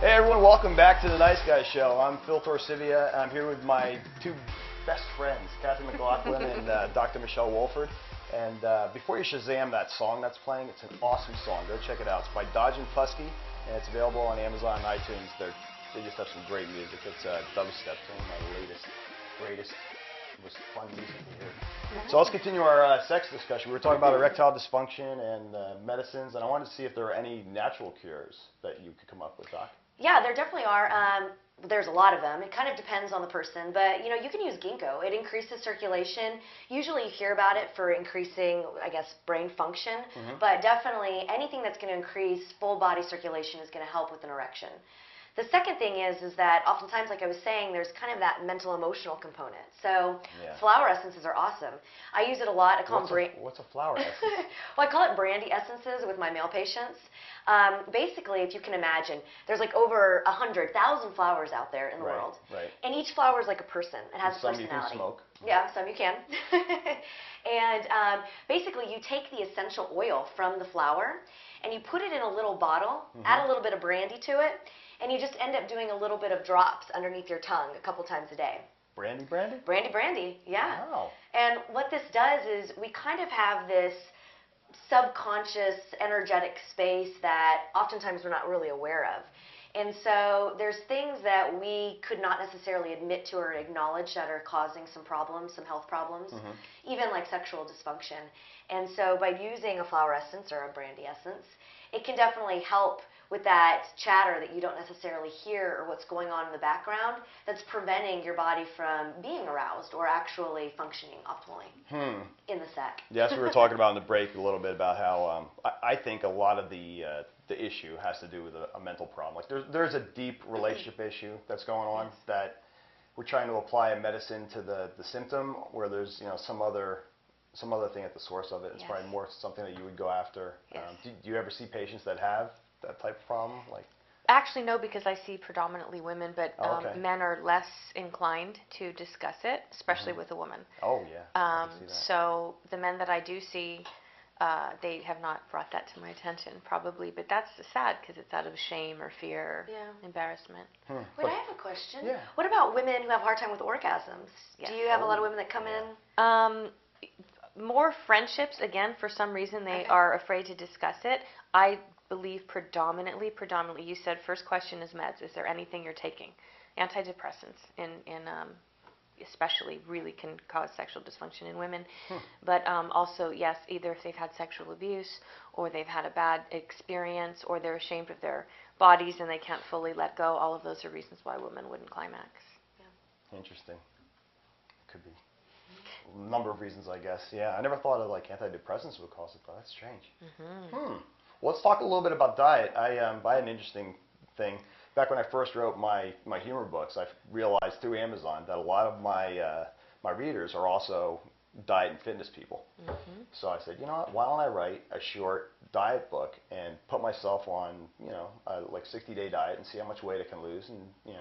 Hey everyone, welcome back to the Nice Guys Show. I'm Phil Torcivia, and I'm here with my two best friends, Kathy McLaughlin and Dr. Michelle Wolford. And before you Shazam that song that's playing, it's an awesome song. Go check it out. It's by Dodge and Fusky, and it's available on Amazon and iTunes. They just have some great music. It's dubstep, some of my latest, greatest, most fun music to hear. So let's continue our sex discussion. We were talking about erectile dysfunction and medicines, and I wanted to see if there are any natural cures that you could come up with, Doc. Yeah, there definitely are. There's a lot of them. It kind of depends on the person, but you know, you can use ginkgo. It increases circulation. Usually you hear about it for increasing, I guess, brain function, but definitely anything that's going to increase full body circulation is going to help with an erection. The second thing is that oftentimes, like I was saying, there's kind of that mental emotional component. So flower essences are awesome. I use it a lot. I call them what's a flower essence? Well, I call it brandy essences with my male patients. Basically, if you can imagine, there's like over 100,000 flowers out there in the world. Right. And each flower is like a person. It has a some personality. You can smoke. Yeah, some you can. And basically, you take the essential oil from the flower and you put it in a little bottle, add a little bit of brandy to it, and you just end up doing a little bit of drops underneath your tongue a couple times a day. Brandy, brandy? Brandy, yeah. Wow. And what this does is we kind of have this subconscious energetic space that oftentimes we're not really aware of. And so there's things that we could not necessarily admit to or acknowledge that are causing some problems, some health problems, even like sexual dysfunction. And so by using a flower essence or a brandy essence, it can definitely help with that chatter that you don't necessarily hear or what's going on in the background that's preventing your body from being aroused or actually functioning optimally in the sac. Yes, we were talking about in the break a little bit about how I think a lot of the issue has to do with a mental problem. Like there's a deep relationship issue that's going on that we're trying to apply a medicine to the symptom where there's some other thing at the source of it. It's probably more something that you would go after. Do you ever see patients that have that type of problem? Actually, no, because I see predominantly women, but men are less inclined to discuss it, especially with a woman. Oh, yeah. I can see that. So the men that I do see, they have not brought that to my attention, probably, but that's sad because it's out of shame or fear or embarrassment. Wait, I have a question. Yeah. What about women who have a hard time with orgasms? Do you have a lot of women that come in? More friendships, again, for some reason they are afraid to discuss it. I believe predominantly, you said first question is meds. Is there anything you're taking? Antidepressants especially really can cause sexual dysfunction in women. But also, yes, either if they've had sexual abuse or they've had a bad experience or they're ashamed of their bodies and they can't fully let go, all of those are reasons why women wouldn't climax. Yeah. Interesting. Could be a number of reasons, I guess. Yeah, I never thought of antidepressants would cause it, but that's strange. Well, let's talk a little bit about diet. I had an interesting thing. Back when I first wrote my humor books, I realized through Amazon that a lot of my readers are also diet and fitness people. So I said, you know what, why don't I write a short diet book and put myself on, a 60-day diet and see how much weight I can lose. And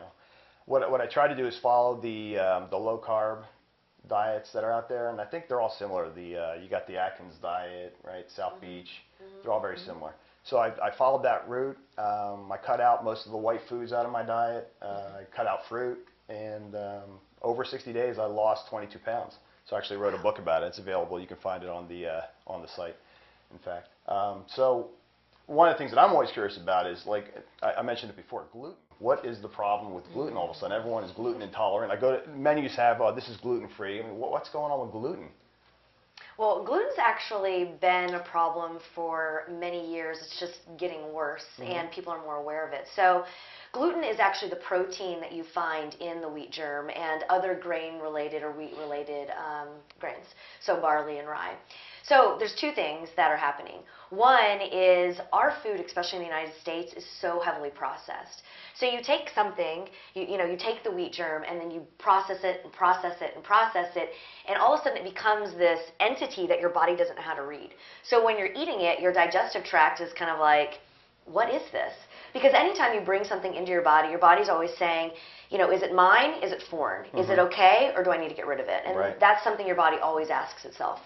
what I try to do is follow the low-carb diets that are out there, and I think they're all similar. You got the Atkins diet, right? South Beach. They're all very similar. So I followed that route. I cut out most of the white foods out of my diet. I cut out fruit, and over 60 days, I lost 22 pounds. So I actually wrote a book about it. It's available. You can find it on the site, in fact. So one of the things that I'm always curious about is, I mentioned it before, gluten. What is the problem with gluten all of a sudden? Everyone is gluten intolerant. I go to menus have, this is gluten-free. I mean, what's going on with gluten? Well, gluten's actually been a problem for many years. It's just getting worse, and people are more aware of it. So gluten is actually the protein that you find in the wheat germ and other grain-related or wheat-related grains, so barley and rye. So there's two things that are happening. One is our food, especially in the United States, is so heavily processed. So you take something, you take the wheat germ and then you process it and process it and process it, and all of a sudden it becomes this entity that your body doesn't know how to read. So when you're eating it, your digestive tract is kind of like, what is this? Because anytime you bring something into your body's always saying, is it mine? Is it foreign? Is it okay? Or do I need to get rid of it? And that's something your body always asks itself.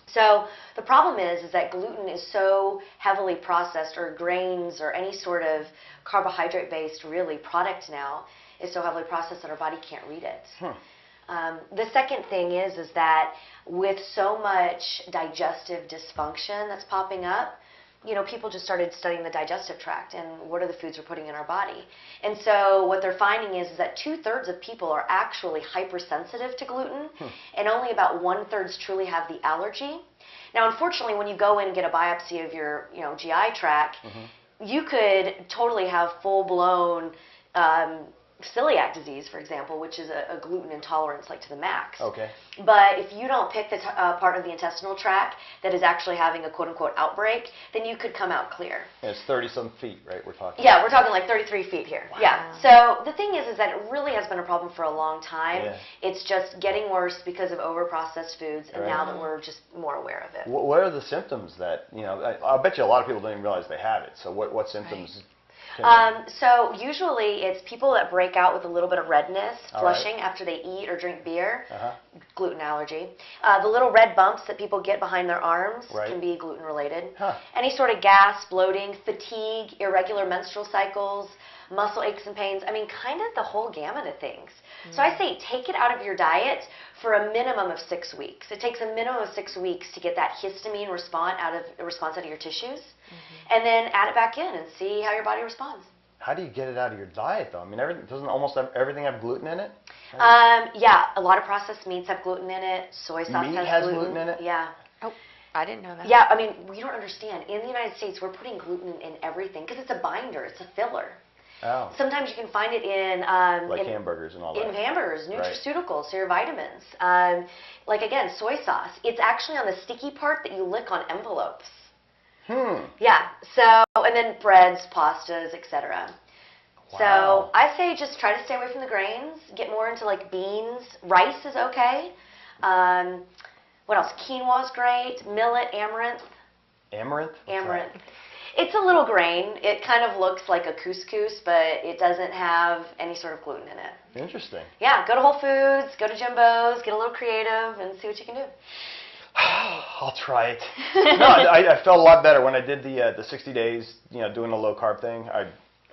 So the problem is that gluten is so heavily processed, or grains or any sort of carbohydrate-based really product now is so heavily processed that our body can't read it. The second thing is that with so much digestive dysfunction that's popping up, people just started studying the digestive tract and what are the foods we're putting in our body. And so what they're finding is that 2/3 of people are actually hypersensitive to gluten, and only about 1/3 truly have the allergy. Now, unfortunately, when you go in and get a biopsy of your GI tract, you could totally have full-blown celiac disease, for example, which is a gluten intolerance like to the max. Okay. But if you don't pick the part of the intestinal tract that is actually having a quote-unquote outbreak, then you could come out clear. And it's 30-some feet, right? We're talking. Yeah, we're talking like 33 feet here. Wow. Yeah. So the thing is that it really has been a problem for a long time. Yeah. It's just getting worse because of over-processed foods, and Right. now that we're just more aware of it. What are the symptoms that, I bet you a lot of people don't even realize they have it. So what symptoms? So usually it's people that break out with a little bit of redness, flushing after they eat or drink beer, gluten allergy. The little red bumps that people get behind their arms can be gluten related. Any sort of gas, bloating, fatigue, irregular menstrual cycles, muscle aches and pains. I mean, kind of the whole gamut of things. So I say take it out of your diet for a minimum of 6 weeks. It takes a minimum of 6 weeks to get that histamine response out of your tissues, and then add it back in and see how your body responds. How do you get it out of your diet, though? I mean, doesn't almost everything have gluten in it? Yeah, a lot of processed meats have gluten in it. Soy sauce has gluten in it? Yeah. Oh, I didn't know that. Yeah, I mean, you don't understand. In the United States, we're putting gluten in everything because it's a binder, it's a filler. Oh. Sometimes you can find it in like hamburgers and all that. In hamburgers, nutraceuticals, so your vitamins. Like again, soy sauce. It's actually on the sticky part that you lick on envelopes. Yeah. So, and then breads, pastas, etc. Wow. So I say just try to stay away from the grains. Get more into like beans. Rice is okay. What else? Quinoa is great. Millet, amaranth. Amaranth? Amaranth. It's a little grain. It kind of looks like a couscous, but it doesn't have any sort of gluten in it. Interesting. Yeah, go to Whole Foods, go to Jimbo's, get a little creative, and see what you can do. I'll try it. No, I felt a lot better when I did the 60 days, doing the low carb thing.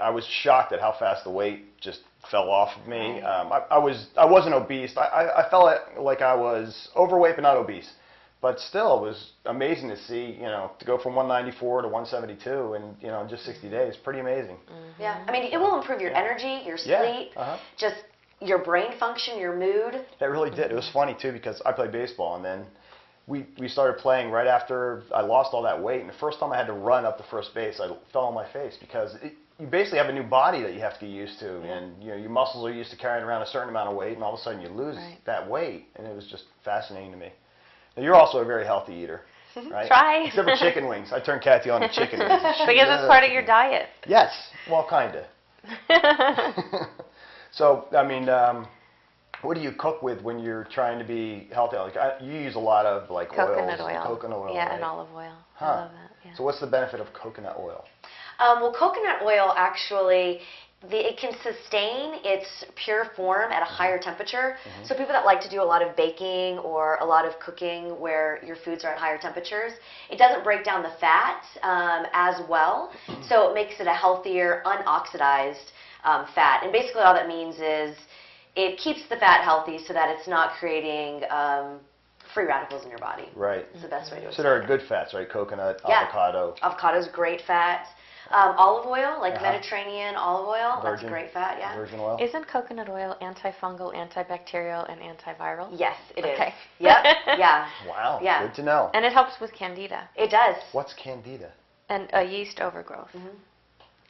I was shocked at how fast the weight just fell off of me. I wasn't obese. I felt like I was overweight but not obese. But still, it was amazing to see, to go from 194 to 172 in just 60 days. Pretty amazing. Yeah, I mean, it will improve your energy, your sleep, just your brain function, your mood. It really did. It was funny, too, because I played baseball, and then we started playing right after I lost all that weight. And the first time I had to run up the first base, I fell on my face because you basically have a new body that you have to get used to. And your muscles are used to carrying around a certain amount of weight, and all of a sudden you lose that weight. And it was just fascinating to me. Now, you're also a very healthy eater, right? Try. Except for chicken wings. I turned Kathy on to chicken wings. Because it's part of your diet. Yes. Well, kind of. So, I mean, what do you cook with when you're trying to be healthy? Like you use a lot of like coconut oils, oil. Coconut oil. Yeah, right? and olive oil. Huh. I love that. Yeah. So what's the benefit of coconut oil? Well, coconut oil actually, it can sustain its pure form at a higher temperature. So people that like to do a lot of baking or a lot of cooking where your foods are at higher temperatures, it doesn't break down the fat as well. So it makes it a healthier, unoxidized fat. And basically all that means is it keeps the fat healthy so that it's not creating free radicals in your body. Right. It's the best way to explain So there are good fats, right? Coconut, Yeah. avocado. Avocado's great fat. Olive oil, like Mediterranean olive oil, that's great fat, yeah. Virgin oil. Isn't coconut oil antifungal, antibacterial, and antiviral? Yes, it is. Okay. Yep, yeah. Wow, Yeah. good to know. And it helps with candida It does. What's candida? and a yeast overgrowth.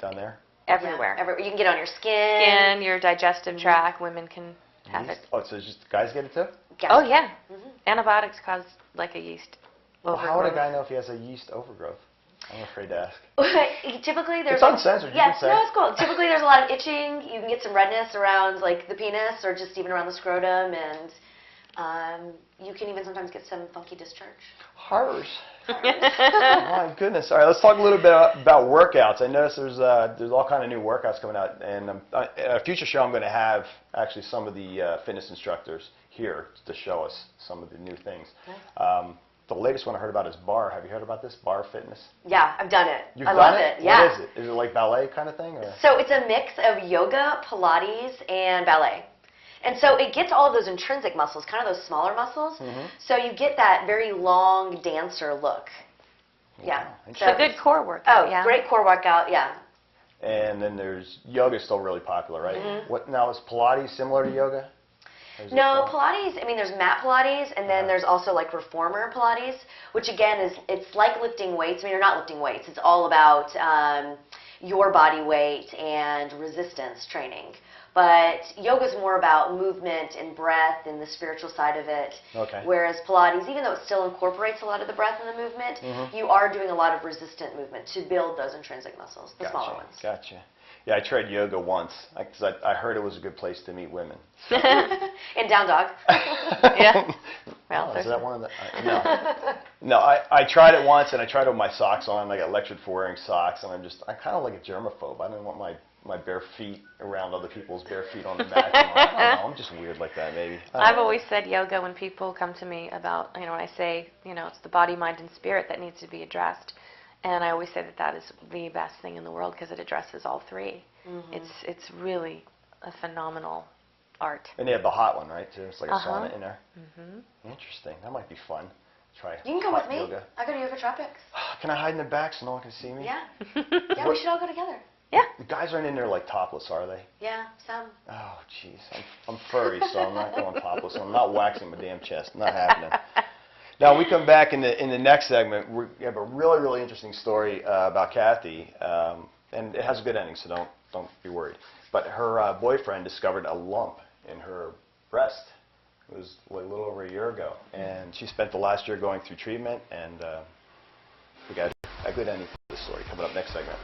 Down there? Everywhere. Yeah, everywhere. You can get it on your skin. Skin, your digestive tract, women can have Yeast? it. Oh, so just guys get it too? Yes. Oh, yeah. Antibiotics cause like a yeast Well, overgrowth. how would a guy know if he has a yeast overgrowth? I'm afraid to ask. Typically there's It's uncensored, you Yeah, can say. no, it's cool. Typically there's a lot of itching. You can get some redness around like the penis or just even around the scrotum, and you can even sometimes get some funky discharge. Horrors. My goodness. All right, let's talk a little bit about workouts. I noticed there's all kind of new workouts coming out, and in a future show I'm going to have actually some of the fitness instructors here to show us some of the new things. the latest one I heard about is barre. Have you heard about this, barre fitness? Yeah, I've done it. You've I done love it? it. Yeah. What is it? Is it like ballet kind of thing? Or? So it's a mix of yoga, Pilates, and ballet. And so it gets all of those intrinsic muscles, kind of those smaller muscles. So you get that very long dancer look. Yeah. It's a good core workout. Oh, yeah. great core workout. Yeah. And then there's yoga, still really popular, right? What now, is Pilates similar to yoga? No, Pilates, I mean, there's mat Pilates, and then there's also like reformer Pilates, which again is, it's like lifting weights. I mean, you're not lifting weights. It's all about your body weight and resistance training. But yoga's more about movement and breath and the spiritual side of it. Okay. Whereas Pilates, even though it still incorporates a lot of the breath and the movement, you are doing a lot of resistant movement to build those intrinsic muscles, the smaller ones. Gotcha. Yeah, I tried yoga once because I heard it was a good place to meet women. And down dog. Yeah. Well, Is that one of the? No. No, I tried it once, and I tried it with my socks on. I got lectured for wearing socks, and I'm kind of like a germaphobe. I didn't want my bare feet around other people's bare feet on the mat. I don't know. I'm just weird like that, maybe. I've always said yoga when people come to me about, when I say, it's the body, mind, and spirit that needs to be addressed. And I always say that is the best thing in the world because it addresses all three. It's really a phenomenal art. And they have the hot one, right, too? It's like a sauna in there. Interesting. That might be fun. Try You can come with me. yoga. I go to Yoga Tropics. Can I hide in the back so no one can see me? Yeah. Yeah, we should all go together. Yeah. The guys aren't in there like topless, are they? Yeah, some. Oh, jeez. I'm furry, so I'm not going topless. I'm not waxing my damn chest. Not happening. Now, we come back in the next segment. We have a really, really interesting story about Kathy, and it has a good ending, so don't be worried. But her boyfriend discovered a lump in her breast. It was like a little over a year ago, and she spent the last year going through treatment, and we got a good ending for this story coming up next segment.